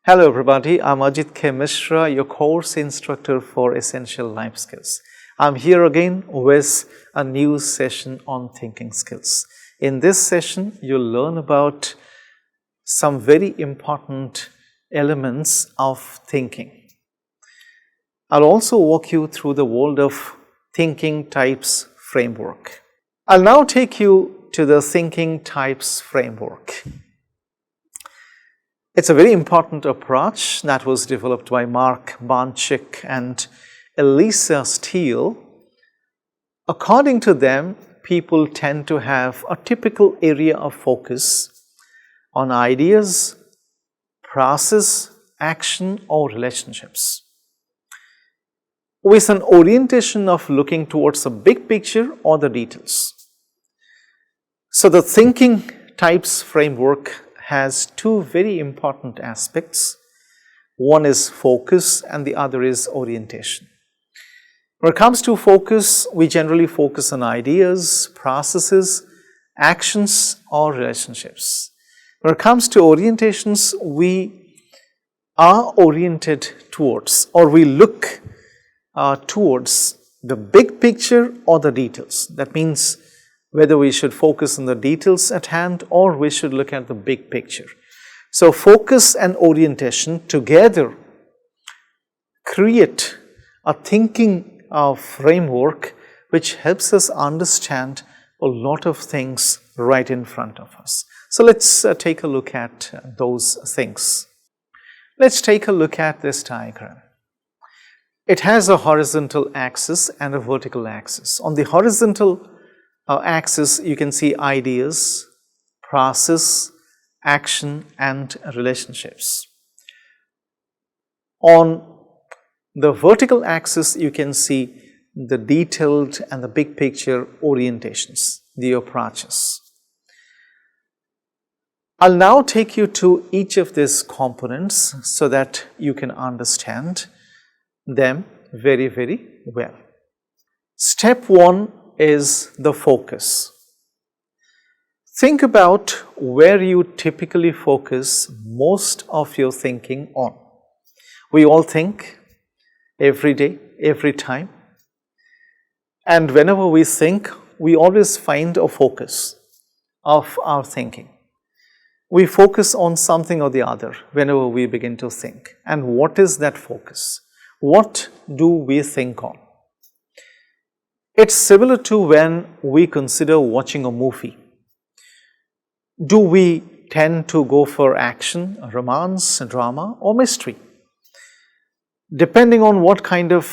Hello everybody, I'm Ajit K. Mishra, your course instructor for Essential Life Skills. I'm here again with a new session on thinking skills. In this session, you'll learn about some very important elements of thinking. I'll also walk you through the world of thinking types framework. I'll now take you to the thinking types framework. It's a very important approach that was developed by Mark Banchik and Elisa Steele. According to them, people tend to have a typical area of focus on ideas, process, action, or relationships, with an orientation of looking towards the big picture or the details. So the thinking types framework has two very important aspects. One is focus and the other is orientation. When it comes to focus, we generally focus on ideas, processes, actions, or relationships. When it comes to orientations, we are oriented towards, or we look towards the big picture or the details. That means whether we should focus on the details at hand or we should look at the big picture. So focus and orientation together create a thinking framework which helps us understand a lot of things right in front of us. So let's take a look at those things. Let's take a look at this diagram. It has a horizontal axis and a vertical axis. On the horizontal axis, you can see ideas, process, action, and relationships. On the vertical axis, you can see the detailed and the big picture orientations, the approaches. I'll now take you to each of these components so that you can understand them very, very well. Step one is the focus. Think about where you typically focus most of your thinking on. We all think every day, every time, and whenever we think, we always find a focus of our thinking. We focus on something or the other whenever we begin to think. And what is that focus? What do we think on? It's similar to when we consider watching a movie. Do we tend to go for action, romance, drama, or mystery? Depending on what kind of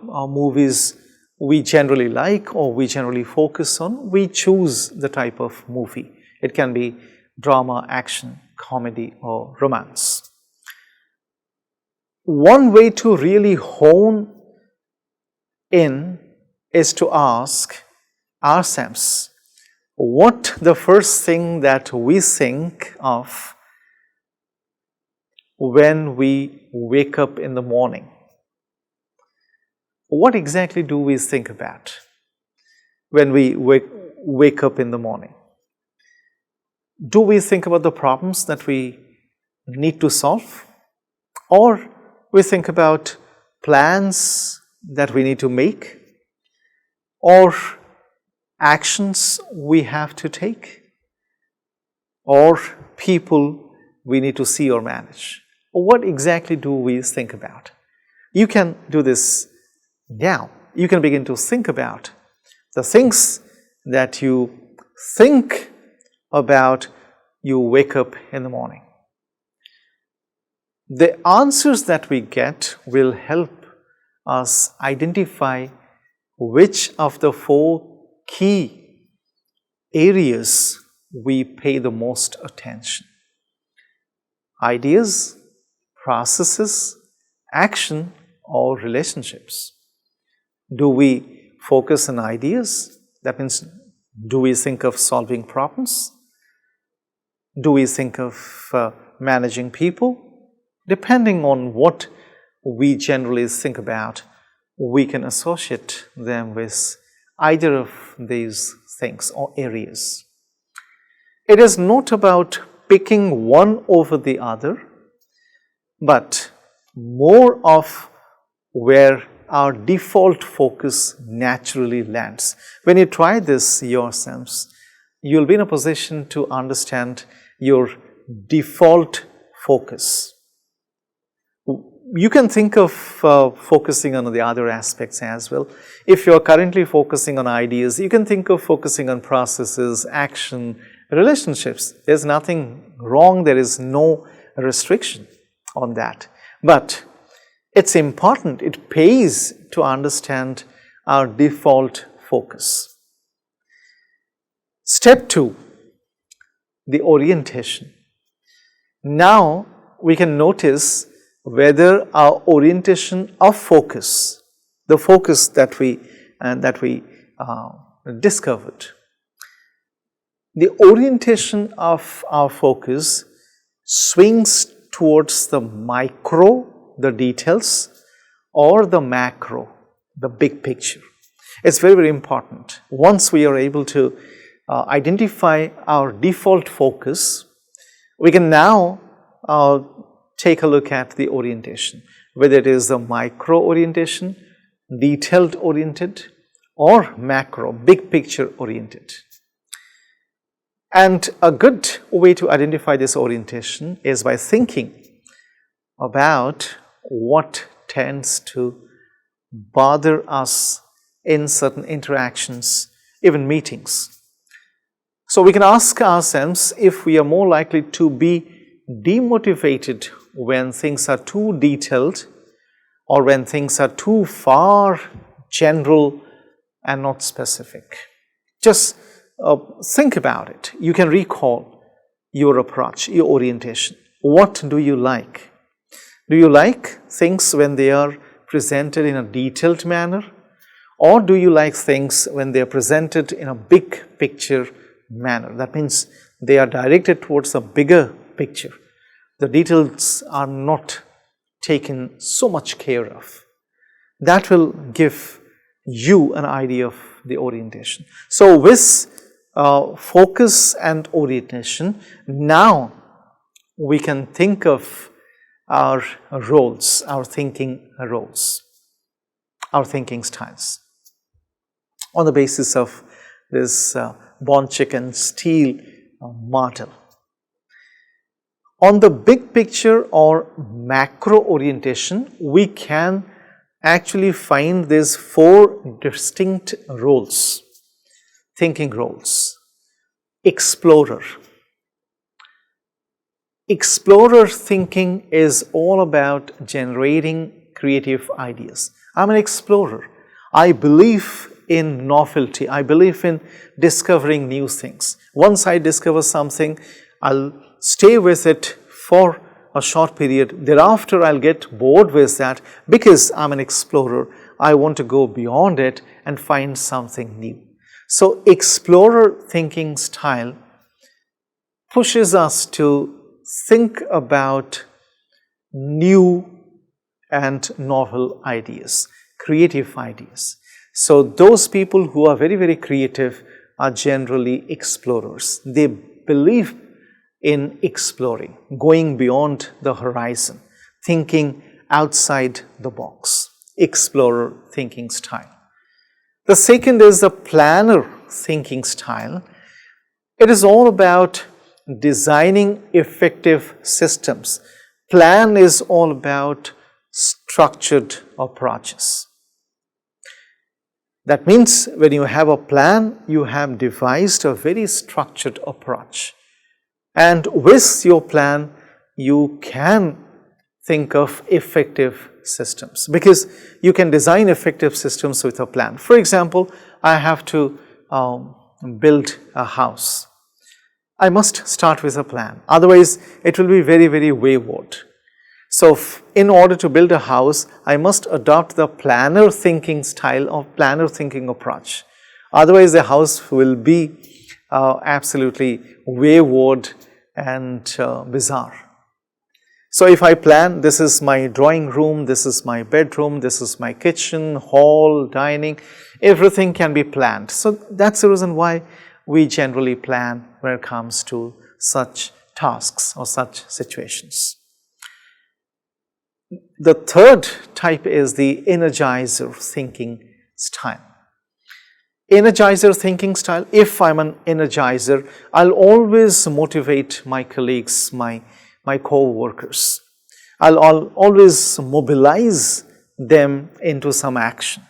movies we generally like or we generally focus on, we choose the type of movie. It can be drama, action, comedy, or romance. One way to really hone in is to ask ourselves what the first thing that we think of when we wake up in the morning. What exactly do we think about when we wake up in the morning? Do we think about the problems that we need to solve? Or we think about plans that we need to make? Or actions we have to take, or people we need to see or manage. What exactly do we think about? You can do this now. You can begin to think about the things that you think about you wake up in the morning. The answers that we get will help us identify which of the four key areas we pay the most attention. Ideas, processes, action, or relationships. Do we focus on ideas? That means, do we think of solving problems? Do we think of managing people? Depending on what we generally think about, we can associate them with either of these things or areas. It is not about picking one over the other, but more of where our default focus naturally lands. When you try this yourselves, you'll be in a position to understand your default focus. You can think of focusing on the other aspects as well. If you're currently focusing on ideas, you can think of focusing on processes, action, relationships. There's nothing wrong, there is no restriction on that. But it's important, it pays to understand our default focus. Step 2, the orientation. Now we can notice whether our orientation of focus, the focus that we discovered, the orientation of our focus swings towards the micro, the details, or the macro, the big picture. It's very, very important. Once we are able to identify our default focus, we can now take a look at the orientation, whether it is the micro orientation, detailed oriented, or macro, big picture oriented. And a good way to identify this orientation is by thinking about what tends to bother us in certain interactions, even meetings. So we can ask ourselves if we are more likely to be demotivated when things are too detailed, or when things are too far general and not specific. Just think about it. You can recall your approach, your orientation. What do you like? Do you like things when they are presented in a detailed manner, or do you like things when they are presented in a big picture manner? That means they are directed towards a bigger picture. The details are not taken so much care of. That will give you an idea of the orientation. So with focus and orientation, now we can think of our roles, our thinking roles, our thinking styles on the basis of this Bonchik and Steele model. On the big picture or macro orientation, we can actually find these 4 distinct roles, thinking roles. Explorer. Explorer thinking is all about generating creative ideas. I'm an explorer. I believe in novelty. I believe in discovering new things. Once I discover something, I'll stay with it for a short period. Thereafter, I'll get bored with that because I'm an explorer. I want to go beyond it and find something new. So, explorer thinking style pushes us to think about new and novel ideas, creative ideas. So, those people who are very, very creative are generally explorers. They believe in exploring, going beyond the horizon, thinking outside the box, explorer thinking style. The second is the planner thinking style. It is all about designing effective systems. Plan is all about structured approaches. That means when you have a plan, you have devised a very structured approach. And with your plan, you can think of effective systems, because you can design effective systems with a plan. For example, I have to build a house. I must start with a plan, otherwise it will be very, very wayward. So, in order to build a house, I must adopt the planner thinking style or planner thinking approach. Otherwise, the house will be absolutely wayward and bizarre. So, if I plan, this is my drawing room, this is my bedroom, this is my kitchen, hall, dining, everything can be planned. So, that's the reason why we generally plan when it comes to such tasks or such situations. the third type is the energizer thinking style. Energizer thinking style, if I'm an energizer, I'll always motivate my colleagues, my co-workers. I'll always mobilize them into some action.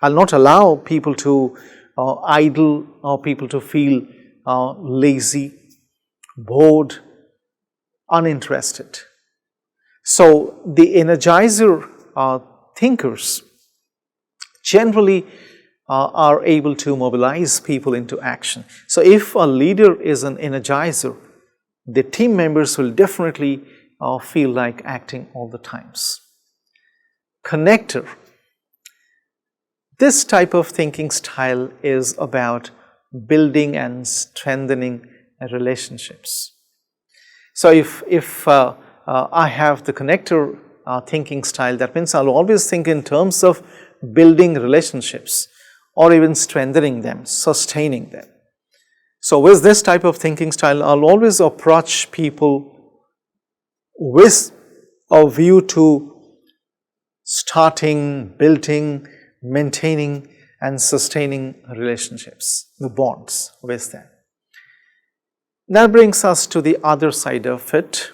I'll not allow people to idle or people to feel lazy, bored, uninterested. So the energizer thinkers generally are able to mobilize people into action. So if a leader is an energizer, the team members will definitely feel like acting all the times. Connector. This type of thinking style is about building and strengthening relationships. So if I have the connector thinking style, that means I'll always think in terms of building relationships or even strengthening them, sustaining them. So with this type of thinking style, I'll always approach people with a view to starting, building, maintaining and sustaining relationships, the bonds with them. That brings us to the other side of it.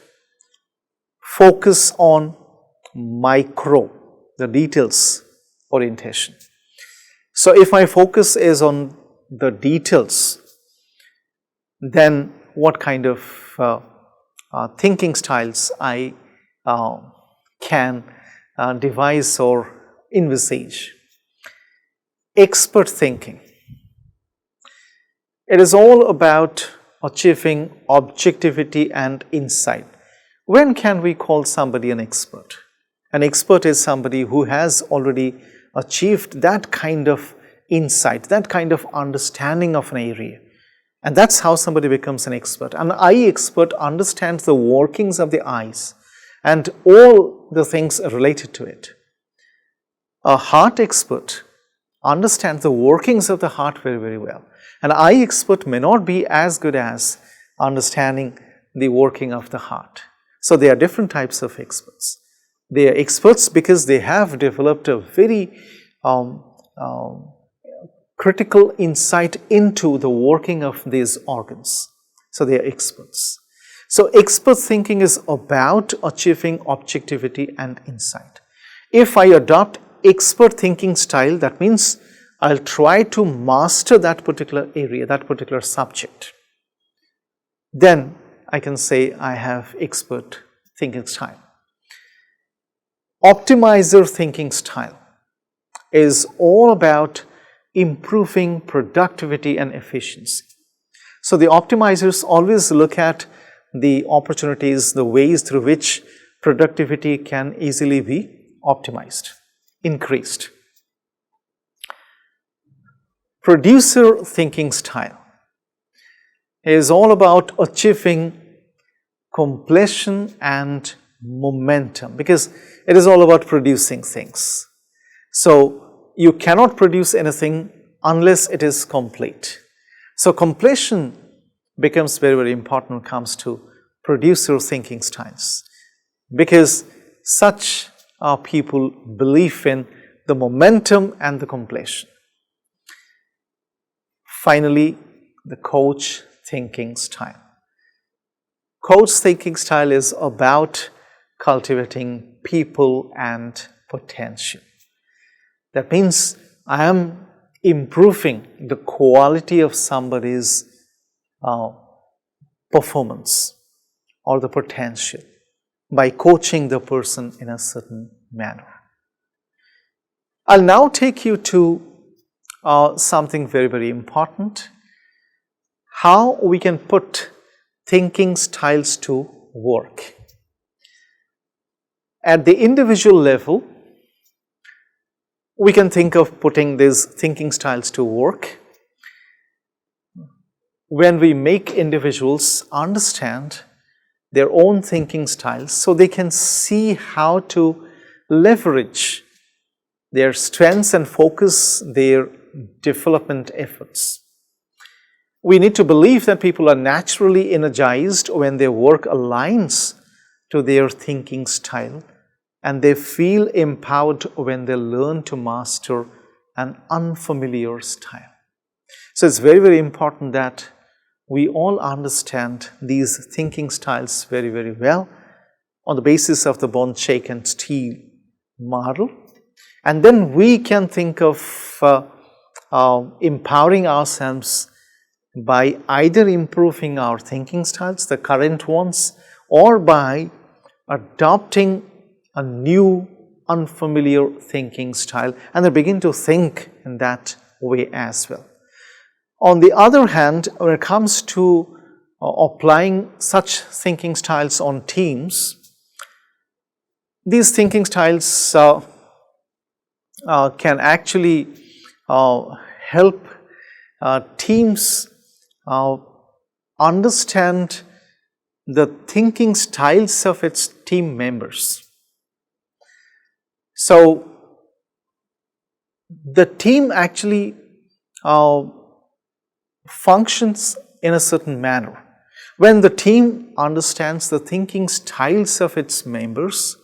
Focus on micro, the details orientation. So if my focus is on the details, then what kind of thinking styles I can devise or envisage. Expert thinking. It is all about achieving objectivity and insight. When can we call somebody an expert? An expert is somebody who has already achieved that kind of insight, that kind of understanding of an area. And that's how somebody becomes an expert. An eye expert understands the workings of the eyes and all the things related to it. A heart expert understands the workings of the heart very, very well. An eye expert may not be as good as understanding the working of the heart. So there are different types of experts. They are experts because they have developed a very critical insight into the working of these organs. So they are experts. So expert thinking is about achieving objectivity and insight. If I adopt expert thinking style, that means I'll try to master that particular area, that particular subject. Then I can say I have expert thinking style. Optimizer thinking style is all about improving productivity and efficiency. So the optimizers always look at the opportunities, the ways through which productivity can easily be optimized, increased. Producer thinking style is all about achieving completion and momentum, because it is all about producing things. So you cannot produce anything unless it is complete. So completion becomes very, very important when it comes to producer thinking styles, because such people believe in the momentum and the completion. Finally, the coach thinking style. Coach thinking style is about cultivating people and potential. That means I am improving the quality of somebody's performance or the potential by coaching the person in a certain manner. I'll now take you to something very, very important. How we can put thinking styles to work. At the individual level, we can think of putting these thinking styles to work when we make individuals understand their own thinking styles so they can see how to leverage their strengths and focus their development efforts. We need to believe that people are naturally energized when their work aligns to their thinking style and they feel empowered when they learn to master an unfamiliar style. So it's very, very important that we all understand these thinking styles very, very well on the basis of the Bonchik and Steele model. And then we can think of empowering ourselves by either improving our thinking styles, the current ones, or by adopting a new unfamiliar thinking style and then begin to think in that way as well. On the other hand, when it comes to applying such thinking styles on teams, these thinking styles can actually help teams understand the thinking styles of its team members. So, the team actually functions in a certain manner. When the team understands the thinking styles of its members,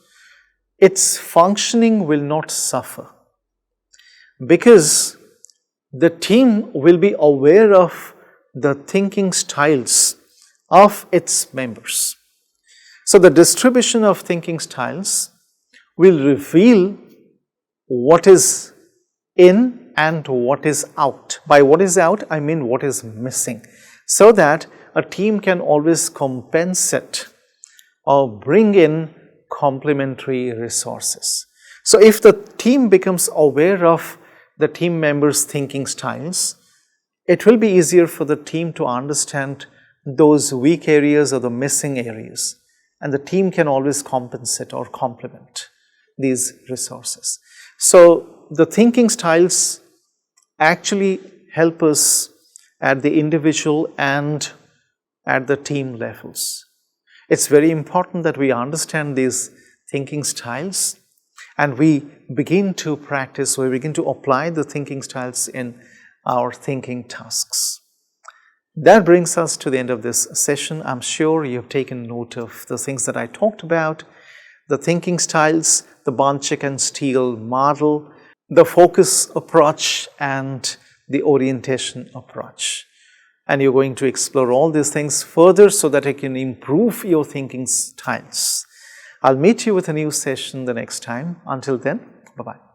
its functioning will not suffer, because the team will be aware of the thinking styles of its members. So, the distribution of thinking styles will reveal what is in and what is out. By what is out, I mean what is missing, so that a team can always compensate or bring in complementary resources. So, if the team becomes aware of the team members' thinking styles, it will be easier for the team to understand those weak areas or the missing areas, and the team can always compensate or complement these resources. So, the thinking styles actually help us at the individual and at the team levels. It's very important that we understand these thinking styles and we begin to practice, we begin to apply the thinking styles in our thinking tasks. That brings us to the end of this session. I'm sure you have taken note of the things that I talked about, the thinking styles, the Bonchik and Steele model, the focus approach and the orientation approach. And you're going to explore all these things further so that you can improve your thinking styles. I'll meet you with a new session the next time. Until then, bye-bye.